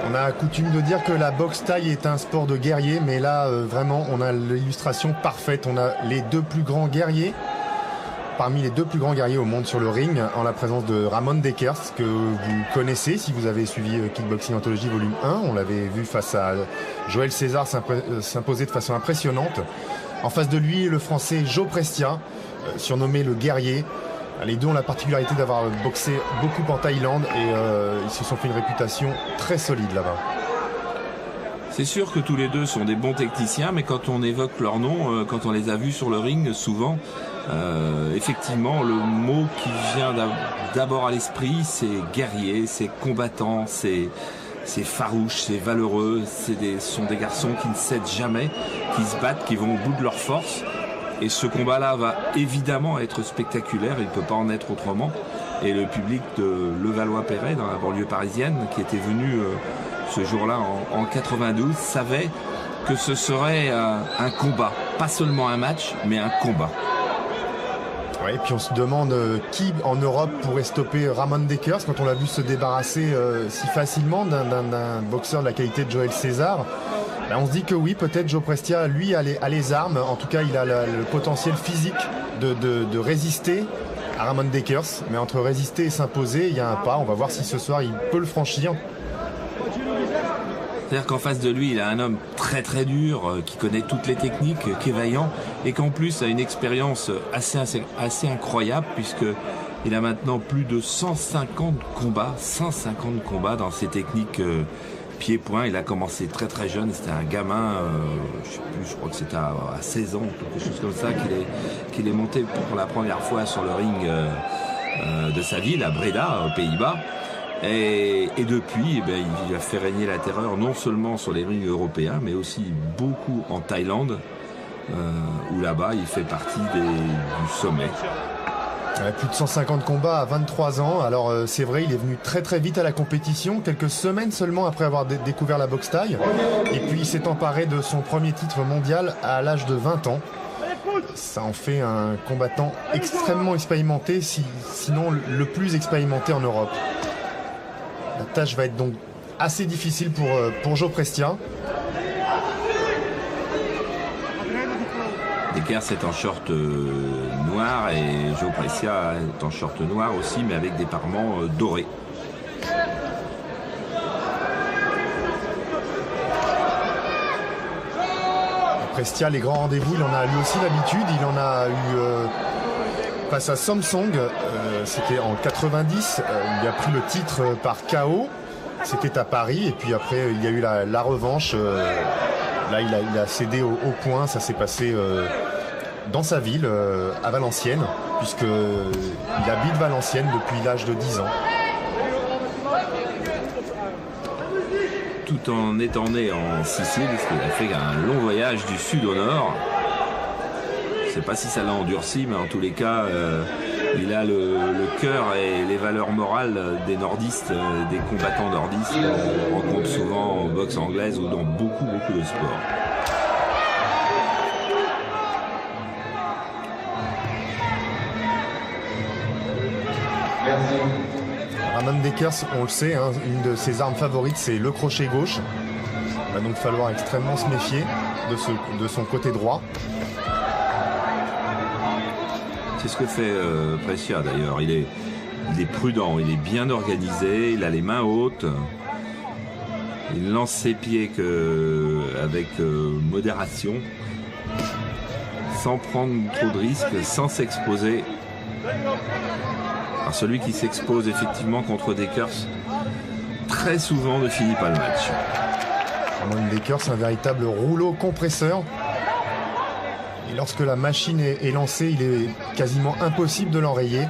On a coutume de dire que la boxe thaï est un sport de guerrier, mais là, vraiment, on a l'illustration parfaite. On a les deux plus grands guerriers, parmi les deux plus grands guerriers au monde sur le ring, en la présence de Ramon Dekers, que vous connaissez si vous avez suivi Kickboxing Anthology volume 1. On l'avait vu face à Joël César s'imposer de façon impressionnante. En face de lui, le français Joe Prestia, surnommé le guerrier. Les deux ont la particularité d'avoir boxé beaucoup en Thaïlande et ils se sont fait une réputation très solide là-bas. C'est sûr que tous les deux sont des bons techniciens, mais quand on évoque leur nom, quand on les a vus sur le ring, souvent, effectivement, le mot qui vient d'abord à l'esprit, c'est guerrier, c'est combattant, c'est farouche, c'est valeureux, ce sont des garçons qui ne cèdent jamais, qui se battent, qui vont au bout de leur force. Et ce combat-là va évidemment être spectaculaire, il ne peut pas en être autrement. Et le public de Levallois-Perret, dans la banlieue parisienne, qui était venu ce jour-là en 92, savait que ce serait un combat. Pas seulement un match, mais un combat. Ouais, et puis on se demande qui en Europe pourrait stopper Ramon Dekers quand on l'a vu se débarrasser si facilement d'un boxeur de la qualité de Joël César. Là, on se dit que oui, peut-être Joe Prestia, lui, a les armes. En tout cas, il a le potentiel physique de résister à Ramon Dekers. Mais entre résister et s'imposer, il y a un pas. On va voir si ce soir, il peut le franchir. C'est-à-dire qu'en face de lui, il a un homme très très dur, qui connaît toutes les techniques, qui est vaillant, et qu'en plus a une expérience assez incroyable, puisqu'il a maintenant plus de 150 combats dans ses techniques pied-point. Il a commencé très très jeune, c'était un gamin, je crois que c'était à 16 ans, quelque chose comme ça, qu'il est monté pour la première fois sur le ring de sa ville, à Breda, aux Pays-Bas. Et depuis, il a fait régner la terreur non seulement sur les rings européens, mais aussi beaucoup en Thaïlande, où là-bas, il fait partie du sommet. Plus de 150 combats à 23 ans. Alors c'est vrai, il est venu très très vite à la compétition, quelques semaines seulement après avoir découvert la boxe thaï. Et puis il s'est emparé de son premier titre mondial à l'âge de 20 ans. Ça en fait un combattant extrêmement expérimenté, sinon le plus expérimenté en Europe. La tâche va être donc assez difficile pour Joe Prestia. Dekers est en short noir et Joe Prestia est en short noir aussi, mais avec des parements dorés. Prestia, les grands rendez-vous, il en a lui aussi l'habitude. Il en a eu face à Samsung, c'était en 90. Il a pris le titre par KO. C'était à Paris. Et puis après, il y a eu la revanche. Là, il a cédé au point. Ça s'est passé dans sa ville, à Valenciennes, puisqu'il habite Valenciennes depuis l'âge de 10 ans. Tout en étant né en Sicile, parce qu'il a fait un long voyage du sud au nord. Je ne sais pas si ça l'a endurci, mais en tous les cas, il a le cœur et les valeurs morales des nordistes, des combattants nordistes qu'on rencontre souvent en boxe anglaise ou dans beaucoup de sports. Ramon Dekers, on le sait, hein, une de ses armes favorites, c'est le crochet gauche. Il va donc falloir extrêmement se méfier de son côté droit. C'est ce que fait Prestia d'ailleurs. Il est prudent, il est bien organisé, il a les mains hautes. Il lance ses pieds avec modération, sans prendre trop de risques, sans s'exposer. Alors celui qui s'expose effectivement contre Dekers, très souvent ne finit pas le match. Ramon Dekers, un véritable rouleau compresseur. Et lorsque la machine est lancée, il est quasiment impossible de l'enrayer.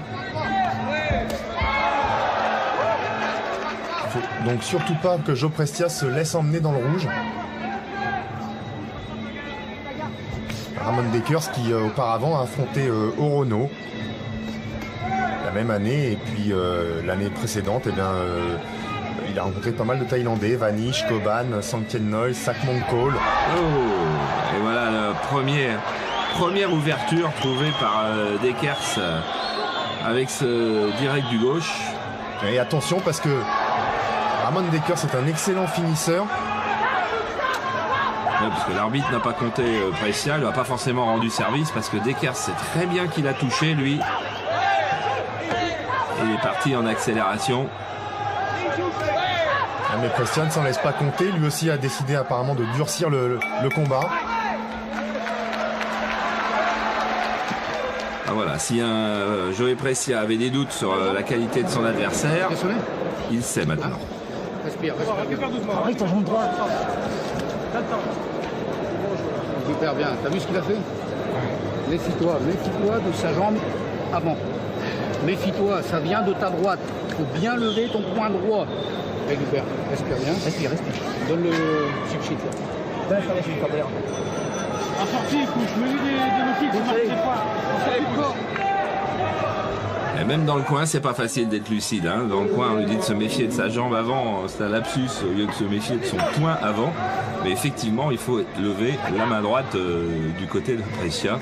Il faut donc surtout pas que Joe Prestia se laisse emmener dans le rouge. Ramon Dekers qui auparavant a affronté Orono la même année, et puis l'année précédente, il a rencontré pas mal de Thaïlandais, Vanish, Koban, Sankien Noy, Sakmon Cole. Oh, et voilà la première ouverture trouvée par Dekers avec ce direct du gauche. Et attention parce que Ramon Dekers c'est un excellent finisseur. Ouais, parce que l'arbitre n'a pas compté Brescia, il n'a pas forcément rendu service parce que Dekers sait très bien qu'il a touché lui. Il est parti en accélération. Ah, mais Brescia ne s'en laisse pas compter, lui aussi a décidé apparemment de durcir le combat. Ah, voilà, si Joey Brescia avait des doutes sur la qualité de son adversaire, il sait maintenant. Respire. Arrête ton jambe droite. Super bien. T'as vu ce qu'il a fait? Méfie-toi de sa jambe avant. Méfie-toi, ça vient de ta droite. Il faut bien lever ton poing droit. Récupère. Respire bien. Respire. Donne le chip-chip. Donne la chip-chip. En sortie, je me dis des motifs, vous ne pas. Et même dans le coin, c'est pas facile d'être lucide. Hein. Dans le coin, on lui dit de se méfier de sa jambe avant. C'est un lapsus au lieu de se méfier de son poing avant. Mais effectivement, il faut lever la main droite du côté de Brescia.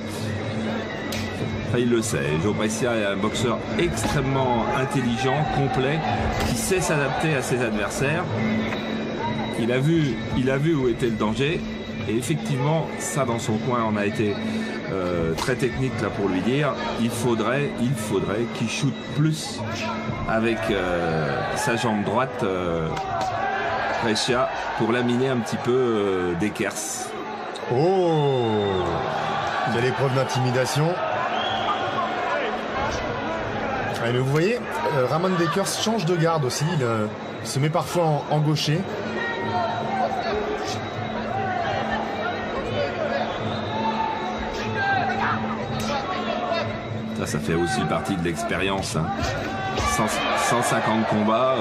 Enfin, il le sait. Joe Brescia est un boxeur extrêmement intelligent, complet, qui sait s'adapter à ses adversaires. Il a vu où était le danger. Et effectivement, ça dans son coin, on a été très technique là pour lui dire il faudrait qu'il shoote plus avec sa jambe droite Brescia pour laminer un petit peu Dekers. Oh, il y a l'épreuve d'intimidation. Mais vous voyez, Ramon Dekers change de garde aussi, il se met parfois en gaucher. Ça fait aussi partie de l'expérience. Hein. 150 combats,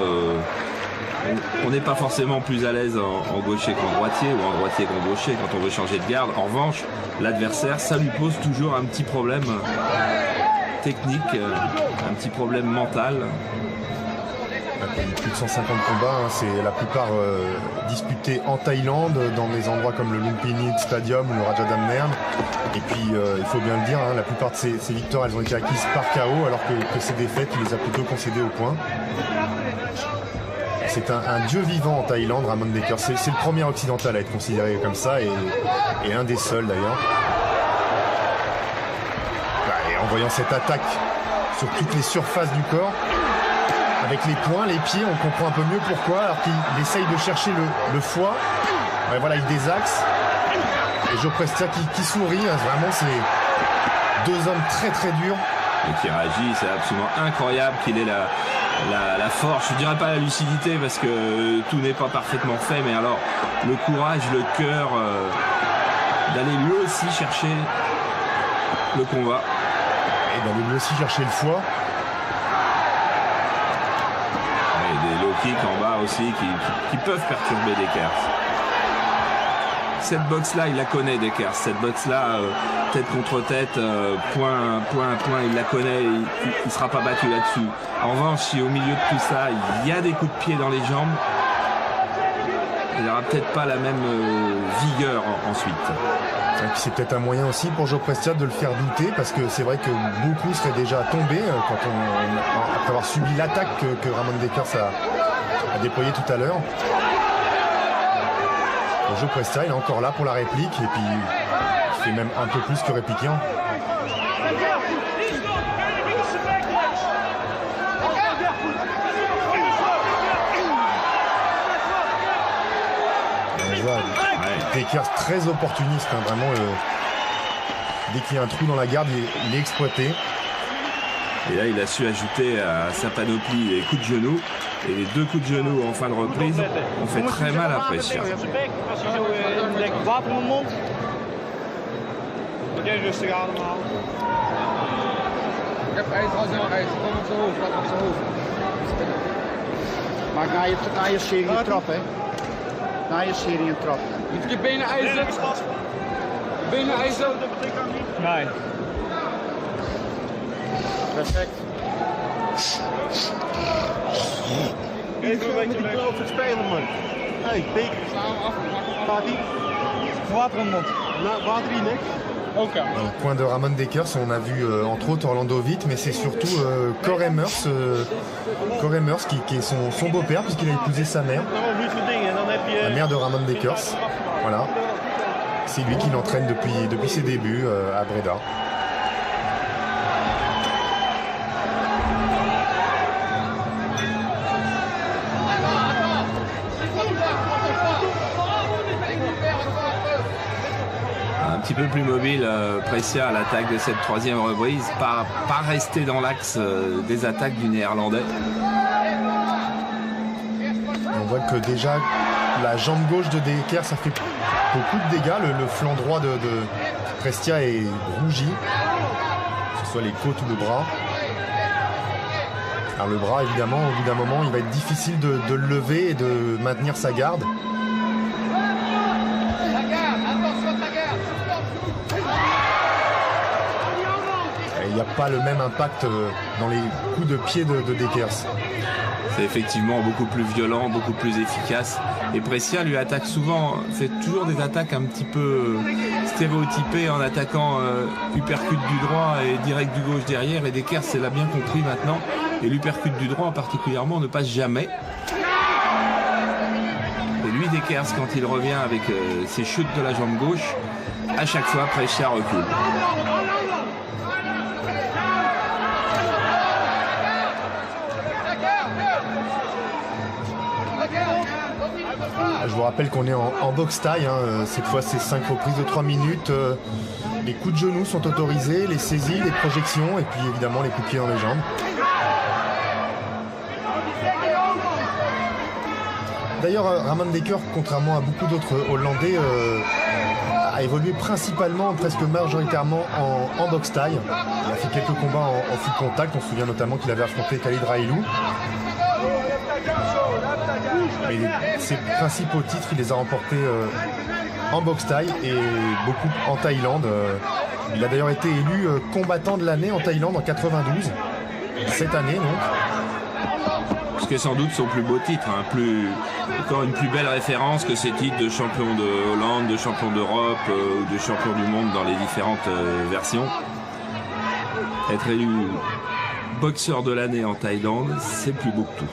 on n'est pas forcément plus à l'aise en gaucher qu'en droitier ou en droitier qu'en gaucher quand on veut changer de garde. En revanche, l'adversaire, ça lui pose toujours un petit problème technique, un petit problème mental. Plus de 150 combats, hein, c'est la plupart disputés en Thaïlande, dans des endroits comme le Lumpini Stadium ou le Rajadamnern. Et puis, il faut bien le dire, hein, la plupart de ces victoires, elles ont été acquises par KO, alors que ces défaites, il les a plutôt concédées au point. C'est un dieu vivant en Thaïlande, Ramon Dekers. C'est le premier occidental à être considéré comme ça, et un des seuls d'ailleurs. Et en voyant cette attaque sur toutes les surfaces du corps, avec les poings, les pieds, on comprend un peu mieux pourquoi, alors qu'il essaye de chercher le foie. Ouais, voilà, il désaxe. Et Joe Brescia qui sourit, hein, vraiment, c'est deux hommes très très durs. Et qui réagit, c'est absolument incroyable qu'il ait la force, je dirais pas la lucidité parce que tout n'est pas parfaitement fait, mais alors le courage, le cœur d'aller lui aussi chercher le combat. Et d'aller lui aussi chercher le foie. Des low kicks en bas aussi qui peuvent perturber Dekers. Cette boxe-là, il la connaît, Dekers. Cette boxe-là, tête contre tête, point, il la connaît, il ne sera pas battu là-dessus. En revanche, si au milieu de tout ça, il y a des coups de pied dans les jambes, il n'aura peut-être pas la même vigueur ensuite. Et puis c'est peut-être un moyen aussi pour Joe Brescia de le faire douter, parce que c'est vrai que beaucoup seraient déjà tombés après avoir subi l'attaque que Ramon Dekers a déployée tout à l'heure. Joe Brescia, il est encore là pour la réplique, et puis il fait même un peu plus que répliquer. Dekers très opportuniste, hein, vraiment. Dès qu'il y a un trou dans la garde, il est exploité. Et là, il a su ajouter à sa panoplie les coups de genoux. Et les deux coups de genoux en fin de reprise ont fait très mal à Brescia. Na je serie een trap, hè? Na je serie een trap. Je benen ijzeren. Benen ijzeren. Nee. Perfect. Even met die klote spelen, man. Hé, teken. Gaat ie? Water in de mond. Water in je nek. Aucun. Dans le coin de Ramon Dekers, on a vu entre autres Orlando Witt, mais c'est surtout Cor Emmers qui est son beau-père, puisqu'il a épousé sa mère, la mère de Ramon Dekers. Voilà. C'est lui qui l'entraîne depuis ses débuts à Breda. Un petit peu plus mobile, Brescia à l'attaque de cette troisième reprise, pas rester dans l'axe des attaques du Néerlandais. On voit que déjà la jambe gauche de Dekers, ça fait beaucoup de dégâts. Le flanc droit de Brescia est rougi, que ce soit les côtes ou le bras. Alors le bras, évidemment, au bout d'un moment, il va être difficile de le lever et de maintenir sa garde. Il n'y a pas le même impact dans les coups de pied de Dekers. C'est effectivement beaucoup plus violent, beaucoup plus efficace. Et Brescia lui attaque souvent, fait toujours des attaques un petit peu stéréotypées en attaquant uppercut du droit et direct du gauche derrière. Et Dekers, c'est l'a bien compris maintenant. Et l'uppercut du droit en particulièrement ne passe jamais. Et lui, Dekers, quand il revient avec ses chutes de la jambe gauche, à chaque fois, Brescia recule. Je vous rappelle qu'on est en boxe taille, hein. Cette fois c'est 5 reprises de 3 minutes. Les coups de genoux sont autorisés, les saisies, les projections et puis évidemment les coups de pied dans les jambes. D'ailleurs Ramon Dekers, contrairement à beaucoup d'autres Hollandais, a évolué principalement, presque majoritairement en boxe taille. Il a fait quelques combats en full contact, on se souvient notamment qu'il avait affronté Khalid Railou. Mais ses principaux titres, il les a remportés en boxe thaï et beaucoup en Thaïlande. Il a d'ailleurs été élu combattant de l'année en Thaïlande en 92, cette année donc. Ce qui est sans doute son plus beau titre, hein. Encore une plus belle référence que ses titres de champion de Hollande, de champion d'Europe ou de champion du monde dans les différentes versions. Être élu boxeur de l'année en Thaïlande, c'est plus beau que tout.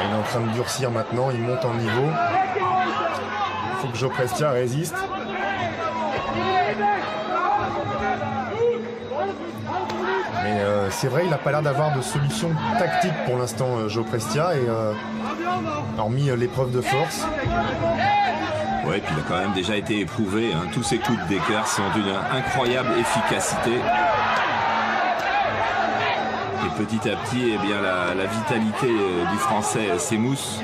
Il est en train de durcir maintenant, il monte en niveau. Il faut que Joe Prestia résiste. Mais c'est vrai, il n'a pas l'air d'avoir de solution tactique pour l'instant, Joe Prestia, et hormis l'épreuve de force. Ouais, puis il a quand même déjà été éprouvé, hein. Tous ces coups de Dekers sont d'une incroyable efficacité. Et petit à petit, eh bien, la vitalité du français s'émousse.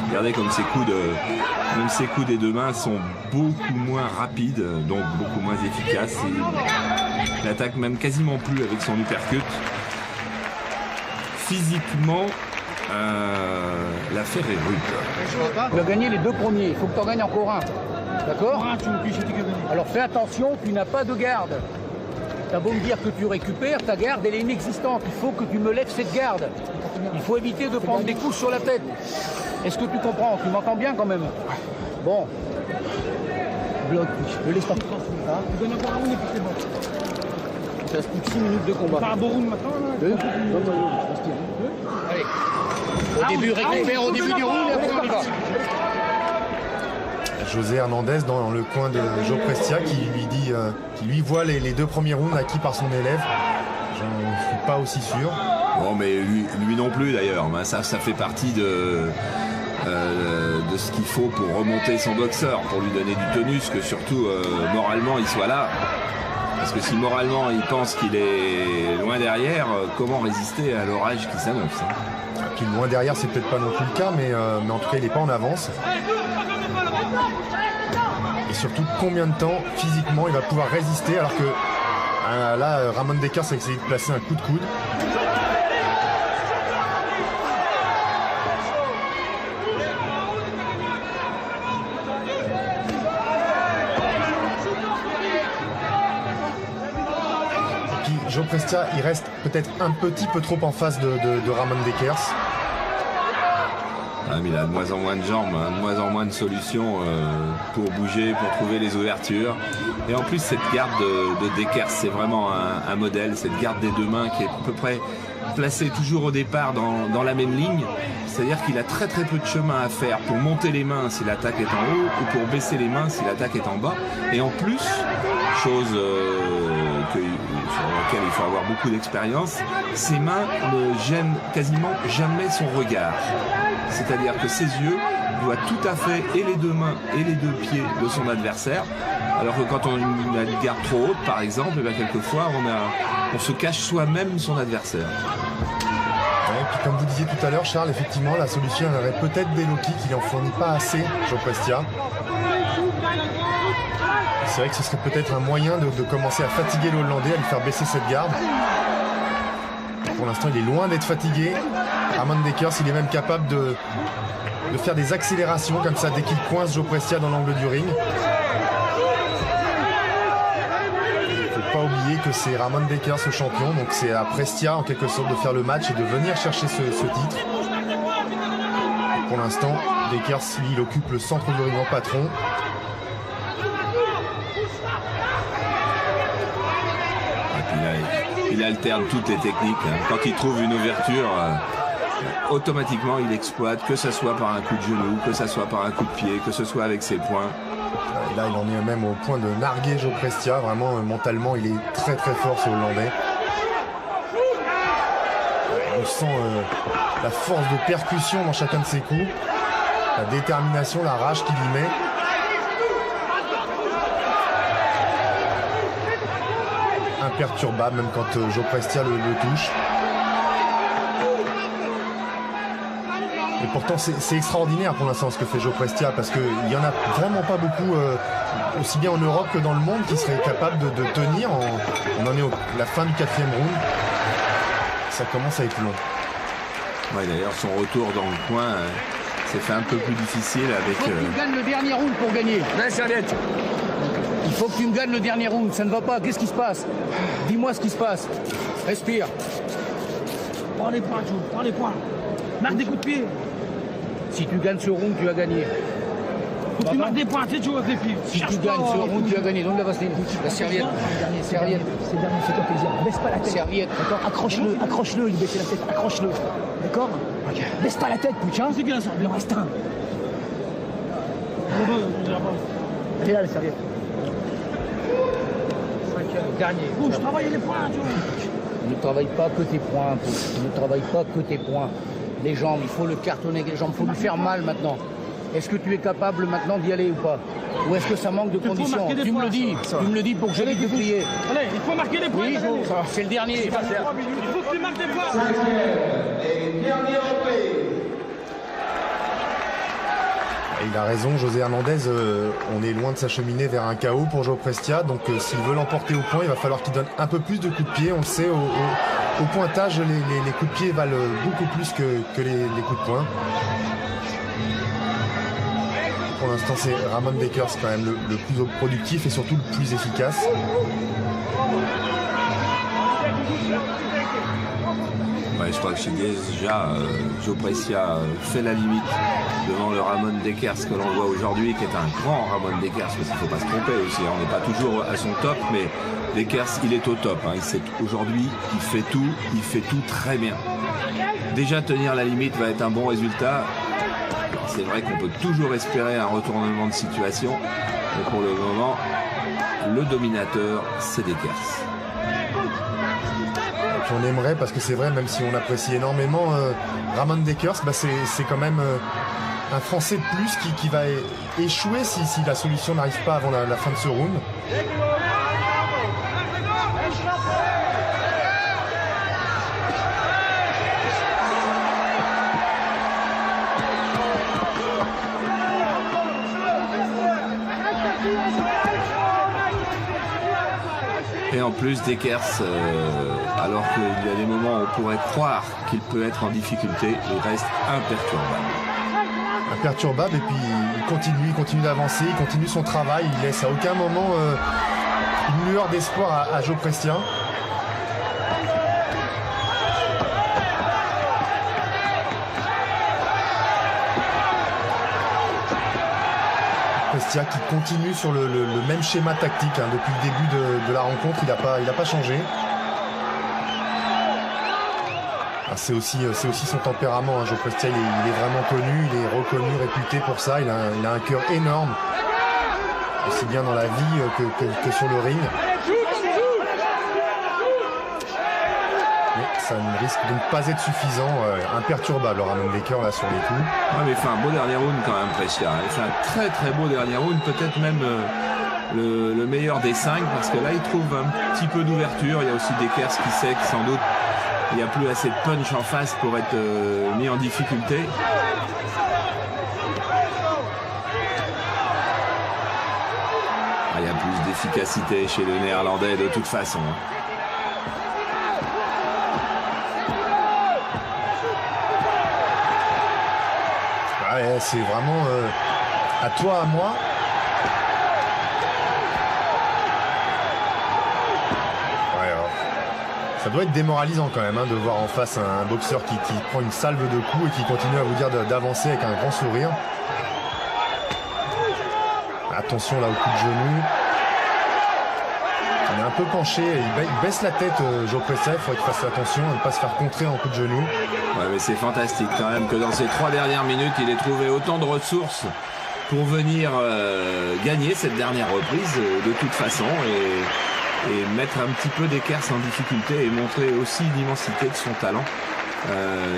Regardez comme ses coups des deux mains sont beaucoup moins rapides, donc beaucoup moins efficaces. Il n'attaque même quasiment plus avec son uppercut. Physiquement, l'affaire est rude. Tu as gagné les 2 premiers, il faut que tu en gagnes encore un. D'accord? Alors fais attention, tu n'as pas de garde. Tu as beau me dire que tu récupères, ta garde elle est inexistante. Il faut que tu me lèves cette garde. Il faut éviter de prendre des coups sur la tête. Est-ce que tu comprends? Tu m'entends bien quand même? Bon. Bloc, ne laisse pas. Tu donnes encore un round et puis c'est bon. Il reste plus que 6 minutes de combat. Pas un beau round maintenant là? Allez. Au début, récupère au début du round et après on y va. José Hernandez dans le coin de Joe Prestia qui lui voit les 2 premiers rounds acquis par son élève. J'en suis pas aussi sûr. Bon, mais lui non plus d'ailleurs. Ça fait partie de ce qu'il faut pour remonter son boxeur, pour lui donner du tonus, que surtout moralement il soit là. Parce que si moralement il pense qu'il est loin derrière, comment résister à l'orage qui s'annonce, hein? Puis loin derrière, c'est peut-être pas non plus le cas, mais en tout cas il n'est pas en avance. Et surtout, combien de temps physiquement il va pouvoir résister, alors que là, Ramon Dekers a essayé de placer un coup de coude. Joe Prestia, il reste peut-être un petit peu trop en face de Ramon Dekers. Mais il a de moins en moins de jambes, hein, de moins en moins de solutions pour bouger, pour trouver les ouvertures. Et en plus, cette garde de Dekers, c'est vraiment un modèle. Cette garde des deux mains qui est à peu près placée toujours au départ dans la même ligne. C'est-à-dire qu'il a très très peu de chemin à faire pour monter les mains si l'attaque est en haut ou pour baisser les mains si l'attaque est en bas. Et en plus, chose sur laquelle il faut avoir beaucoup d'expérience, ses mains ne gênent quasiment jamais son regard. C'est-à-dire que ses yeux voient tout à fait et les deux mains et les deux pieds de son adversaire. Alors que quand on a une garde trop haute, par exemple, et bien quelquefois on se cache soi-même son adversaire. Ouais, puis comme vous disiez tout à l'heure, Charles, effectivement, la solution aurait peut-être des low kicks, il n'en fournit pas assez, Joe Prestia. C'est vrai que ce serait peut-être un moyen de commencer à fatiguer le Hollandais, à lui faire baisser cette garde. Pour l'instant, il est loin d'être fatigué. Ramon Dekers, il est même capable de faire des accélérations comme ça dès qu'il coince Joe Prestia dans l'angle du ring. Il ne faut pas oublier que c'est Ramon Dekers le champion, donc c'est à Prestia en quelque sorte de faire le match et de venir chercher ce titre. Pour l'instant, Dekers, lui, il occupe le centre du ring en patron. Il alterne toutes les techniques. Quand il trouve une ouverture, automatiquement il exploite, que ce soit par un coup de genou, que ce soit par un coup de pied, que ce soit avec ses poings. Et là, il en est même au point de narguer Joe Prestia. Vraiment, mentalement, il est très très fort, ce Hollandais. On sent la force de percussion dans chacun de ses coups, la détermination, la rage qu'il y met. Imperturbable, même quand Joe Prestia le touche. Et pourtant, c'est extraordinaire pour l'instant ce que fait Joe Prestia, parce qu'il n'y en a vraiment pas beaucoup, aussi bien en Europe que dans le monde, qui seraient capables de tenir. On en est à la fin du 4e round. Ça commence à être long. Ouais, d'ailleurs, son retour dans le coin s'est fait un peu plus difficile avec... Il faut que tu gagnes le dernier round pour gagner. La serviette. Il faut que tu me gagnes le dernier round, ça ne va pas. Qu'est-ce qui se passe? Dis-moi ce qui se passe. Respire. Prends les points, Joe, prends les points. Marque des coups de pied. Si tu gagnes ce round, tu as gagné. Faut que tu marques des points, tu sais, Joe, avec les pieds. Si tu gagnes ce round, tu as gagné. Donc la vaseline, la serviette. Serviette. C'est le dernier, fais-toi plaisir. Baisse pas la tête. Serviette. D'accord, accroche-le, il baisse la tête, accroche-le. D'accord? Ok. Baisse pas la tête, putain. C'est bien ça, il en reste un. Elle est là, la serviette. Dernier. Bouge, travaille les points, Joe. Ne travaille pas que tes points, ne travaille pas que tes points. Les jambes, il faut le cartonner avec les jambes, il faut lui faire mal maintenant. Est-ce que tu es capable maintenant d'y aller ou pas? Ou est-ce que ça manque de conditions? Tu me le dis, pour que je puisse te plier. Allez, il faut marquer des points. Oui, c'est le dernier. Il faut que tu marques des points. Il a raison, José Hernandez, on est loin de s'acheminer vers un KO pour Joe Prestia, donc s'il veut l'emporter au point, il va falloir qu'il donne un peu plus de coups de pied. On le sait, au pointage, les coups de pied valent beaucoup plus que les coups de poing. Pour l'instant, c'est Ramon Dekers quand même le plus productif et surtout le plus efficace. Ouais, je crois que déjà Joe Prestia fait la limite devant le Ramon Dekers que l'on voit aujourd'hui, qui est un grand Ramon Dekers, parce qu'il ne faut pas se tromper aussi, on n'est pas toujours à son top, mais Dekers, il est au top. Aujourd'hui, il fait tout très bien. Déjà, tenir la limite va être un bon résultat. C'est vrai qu'on peut toujours espérer un retournement de situation, mais pour le moment, le dominateur, c'est Dekers. On aimerait, parce que c'est vrai, même si on apprécie énormément Ramon Dekers, c'est quand même un Français de plus qui va échouer si la solution n'arrive pas avant la fin de ce round. Et en plus, Dekers, alors qu'il y a des moments où on pourrait croire qu'il peut être en difficulté, il reste imperturbable. Imperturbable, et puis il continue d'avancer, il continue son travail, il laisse à aucun moment une lueur d'espoir à Joe Prestia. Bastia qui continue sur le même schéma tactique. Hein. Depuis le début de la rencontre, il n'a pas changé. Ah, c'est aussi son tempérament. Hein. Joe Prestia, il est vraiment connu, il est reconnu, réputé pour ça. Il a un cœur énorme, aussi bien dans la vie que sur le ring. Mais ça ne risque de ne pas être suffisant, imperturbable Ramon Baker là sur les coups. Ouais, mais il fait un beau dernier round quand même, Prestia. Il fait un très très beau dernier round, peut-être même le meilleur des 5, parce que là il trouve un petit peu d'ouverture. Il y a aussi Dekers qui sait que sans doute il n'y a plus assez de punch en face pour être mis en difficulté. Il y a plus d'efficacité chez le Néerlandais de toute façon. Ouais, c'est vraiment à toi, à moi. Ça doit être démoralisant quand même de voir en face un boxeur qui prend une salve de coups et qui continue à vous dire d'avancer avec un grand sourire. Attention là au coup de genou. Il est un peu penché, il baisse la tête, Joe Prestia. Il faudrait qu'il fasse attention à ne pas se faire contrer en coup de genou. Ouais, mais c'est fantastique quand même que dans ces 3 dernières minutes, il ait trouvé autant de ressources pour venir gagner cette dernière reprise de toute façon et mettre un petit peu Dekers en difficulté et montrer aussi l'immensité de son talent.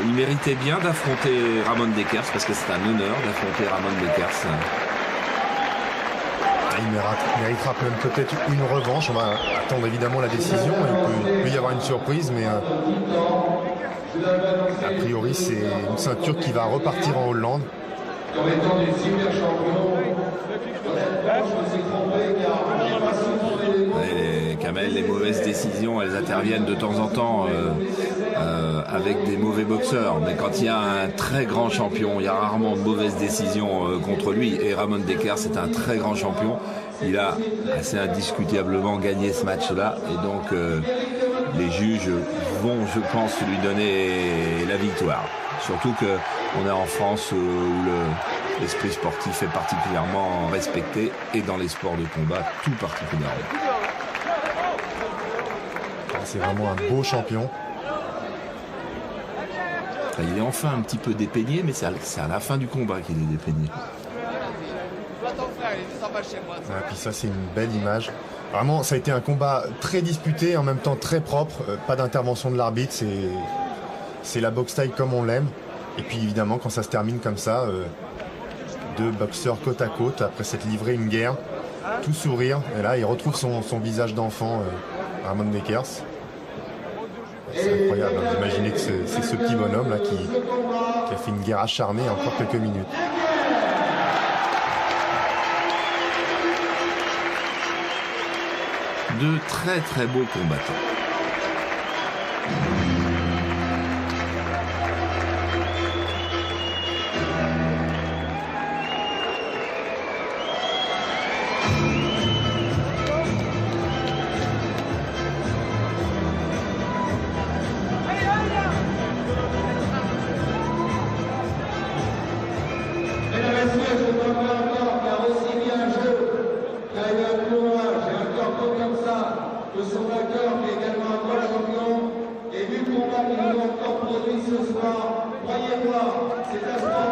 Il méritait bien d'affronter Ramon Dekers parce que c'est un honneur d'affronter Ramon Dekers. Il méritera même peut-être une revanche. On va attendre évidemment la décision. Il peut y avoir une surprise, mais a priori c'est une ceinture qui va repartir en Hollande. Comme étant des super champions, Kamel, les mauvaises décisions, elles interviennent de temps en temps avec des mauvais boxeurs. Mais quand il y a un très grand champion, il y a rarement de mauvaises décisions contre lui. Et Ramon Dekers, c'est un très grand champion. Il a assez indiscutablement gagné ce match-là. Et donc, les juges vont, je pense, lui donner la victoire. Surtout qu'on est en France où l'esprit sportif est particulièrement respecté. Et dans les sports de combat, tout particulièrement. C'est vraiment un beau champion. Il est enfin un petit peu dépeigné, mais c'est à la fin du combat qu'il est dépeigné. Et puis ça, c'est une belle image. Vraiment, ça a été un combat très disputé, en même temps très propre. Pas d'intervention de l'arbitre, c'est la boxe taille comme on l'aime. Et puis évidemment, quand ça se termine comme ça, 2 boxeurs côte à côte, après s'être livré une guerre, tout sourire. Et là, il retrouve son visage d'enfant, Ramon Dekers. C'est incroyable d'imaginer que c'est ce petit bonhomme là qui a fait une guerre acharnée en encore quelques minutes. De très très beaux combattants. Ce soir, croyez-moi, c'est un sport